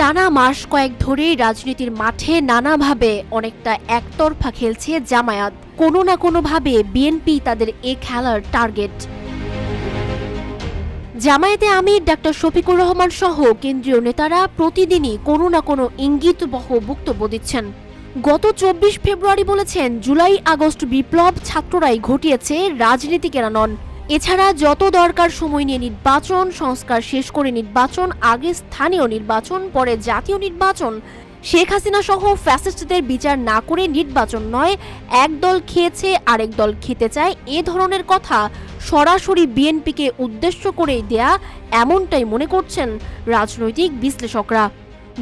টানা মাস কয়েক ধরেই রাজনীতির মাঠে নানাভাবে অনেকটা একতরফা খেলছে জামায়াত। কোনো না কোনোভাবে বিএনপি তাদের এ খেলার টার্গেট। জামায়াতে আমির ডাক্তার শফিকুর রহমান সহ কেন্দ্রীয় নেতারা প্রতিদিনই কোনো না কোনো ইঙ্গিতবহ বক্তব্য দিচ্ছেন। গত 24 ফেব্রুয়ারি বলেছেন, জুলাই আগস্ট বিপ্লব ছাত্ররাই ঘটিয়েছে, রাজনীতিকেরা নন। এছাড়া যত দরকার সময় নিয়ে নির্বাচন, সংস্কার শেষ করে নির্বাচন, আগে স্থানীয় নির্বাচন, পরে জাতীয় নির্বাচন, শেখ হাসিনা সহ ফ্যাসিস্টদের বিচার না করে নির্বাচন নয়, এক দল খেয়েছে আরেক দল খেতে চায়, এ ধরনের কথা সরাসরি বিএনপিকে উদ্দেশ্য করেই দেয়া, এমনটাই মনে করছেন রাজনৈতিক বিশ্লেষকরা।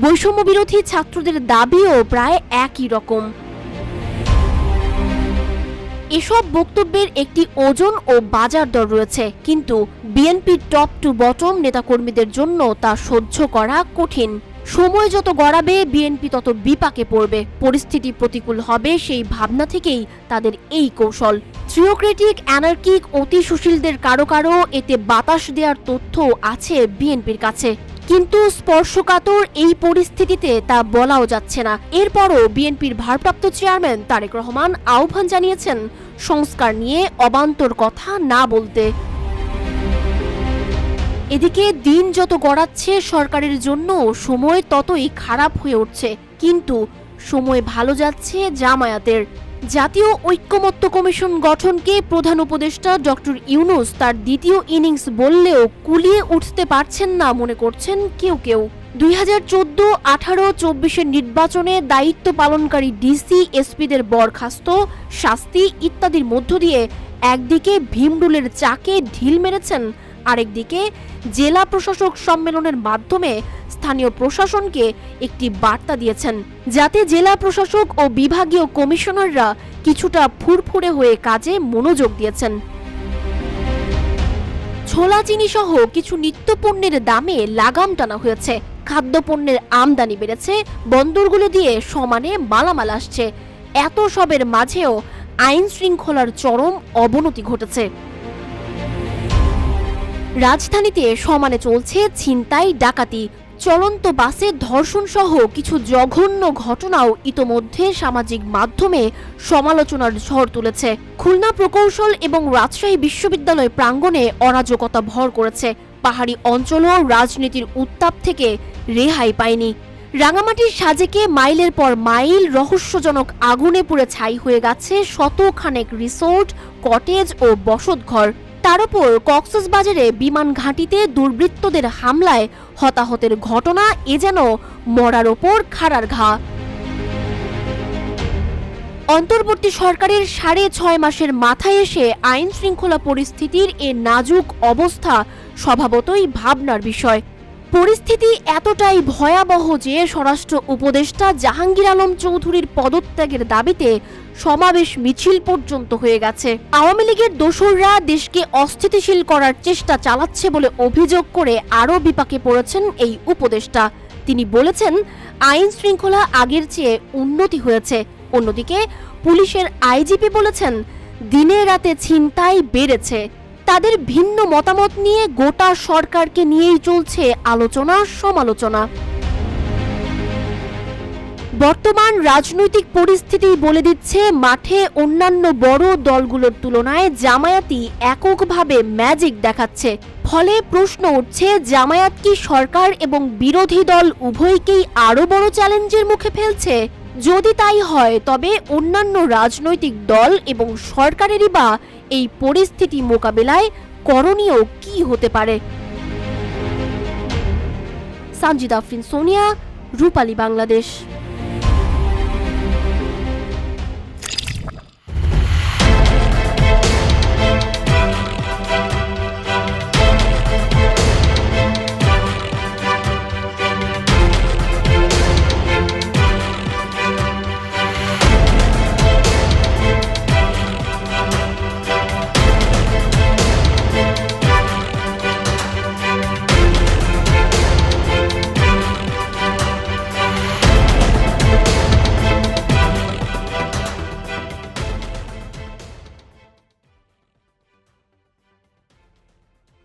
বৈষম্য বিরোধী ছাত্রদের দাবিও প্রায় একই রকম। এসব বক্তব্যের একটি ওজন ও বাজার দর রয়েছে, কিন্তু বিএনপির টপ টু বটম নেতাকর্মীদের জন্য তা সহ্য করা কঠিন। সময় যত গড়াবে বিএনপি তত বিপাকে পড়বে, পরিস্থিতি প্রতিকূল হবে, সেই ভাবনা থেকেই তাদের এই কৌশল। থিওক্রেটিক অ্যানার্কিক অতি সুশীলদের কারো কারো এতে বাতাস দেওয়ার তথ্য আছে বিএনপির কাছে, কিন্তু স্পর্শকাতর এই পরিস্থিতিতে তা বলাও যাচ্ছে না। এরপরও বিএনপির ভারপ্রাপ্ত চেয়ারম্যান তারেক রহমান আহ্বান জানিয়েছেন সংস্কার নিয়ে অবান্তর কথা না বলতে। এদিকে দিন যত গড়াচ্ছে সরকারের জন্য সময় ততই খারাপ হয়ে উঠছে, কিন্তু সময় ভালো যাচ্ছে জামায়াতের। জাতীয় ঐক্যমত্য কমিশন গঠনকে প্রধান উপদেষ্টা ডক্টর ইউনূস তার দ্বিতীয় ইনিংস বললেও কুলিয়ে উঠতে পারছেন না মনে করছেন কেউ কেউ। 2014, 18, 24 নির্বাচনে দায়িত্ব পালনকারী ডিসি এসপিদের বরখাস্ত, শাস্তি ইত্যাদির মধ্য দিয়ে একদিকে ভীমরুলের চাকে ঢিল মেরেছেন, আরেকদিকে জেলা প্রশাসক সম্মেলনের মাধ্যমে স্থানীয় প্রশাসনকে একটি বার্তা দিয়েছেন, যাতে জেলা প্রশাসক ও বিভাগীয় কমিশনাররা কিছুটা ফুরফুরে হয়ে কাজে মনোযোগ দিয়েছেন। ছোলা চিনি সহ কিছু নিত্যপণ্যের দামে লাগাম টানা হয়েছে, খাদ্যপণ্যের আমদানি বেড়েছে, বন্দরগুলো দিয়ে সমানে মালামাল আসছে। এত সবের মাঝেও আইন শৃঙ্খলার চরম অবনতি ঘটেছে। রাজধানীতে সমানে চলছে ছিনতাই, ডাকাতি, চলন্ত বাসে ধর্ষণ সহ কিছু জঘন্য ঘটনাও ইতোমধ্যে সামাজিক মাধ্যমে সমালোচনার ঝড় তুলেছে। খুলনা প্রকৌশল এবং রাজশাহী বিশ্ববিদ্যালয় প্রাঙ্গণে অরাজকতা ভর করেছে। পাহাড়ি অঞ্চলও রাজনীতির উত্তাপ থেকে রেহাই পায়নি। রাঙামাটির সাজেকে মাইলের পর মাইল রহস্যজনক আগুনে পুড়ে ছাই হয়ে গেছে শতখানেক রিসোর্ট, কটেজ ও বসতঘর। তার উপর কক্সবাজারে বিমান ঘাঁটিতে দুর্বৃত্তদের হামলায় হতাহতের ঘটনা, এ যেন মরার ওপর খাড়ার ঘা। অন্তর্বর্তী সরকারের 6.5 মাসের মাথায় এসে আইন শৃঙ্খলা পরিস্থিতির এ নাজুক অবস্থা স্বভাবতই ভাবনার বিষয়। পরিস্থিতি এতটাই ভয়াবহ যে স্বরাষ্ট্র উপদেষ্টা জাহাঙ্গীর আলম চৌধুরীর পদত্যাগের দাবিতে সমাবেশ মিছিল পর্যন্ত হয়ে গেছে। আওয়ামী লীগের দোসররা দেশকে অস্থিতিশীল করার চেষ্টা চালাচ্ছে বলে অভিযোগ করে আরও বিপাকে পড়েছেন এই উপদেষ্টা। তিনি বলেছেন, আইন শৃঙ্খলা আগের চেয়ে উন্নতি হয়েছে। অন্যদিকে পুলিশের আইজিপি বলেছেন, দিনে রাতে ছিনতাই বেড়েছে। তাদের ভিন্ন মতামত নিয়ে গোটা সরকারকে নিয়েই চলছে আলোচনা সমালোচনা। বর্তমান রাজনৈতিক পরিস্থিতি বলে দিচ্ছে, মাঠে অন্যান্য বড় দলগুলোর তুলনায় জামায়াতই এককভাবে ম্যাজিক দেখাচ্ছে। ফলে প্রশ্ন উঠছে, জামায়াত কি সরকার এবং বিরোধী দল উভয়কেই আরও বড় চ্যালেঞ্জের মুখে ফেলছে? যদি তাই হয়, তবে অন্যান্য রাজনৈতিক দল এবং সরকারেরই বা এই পরিস্থিতি মোকাবেলায় করণীয় কি হতে পারে? সানজিদা আফরিন, সোনিয়া, রূপালী বাংলাদেশ।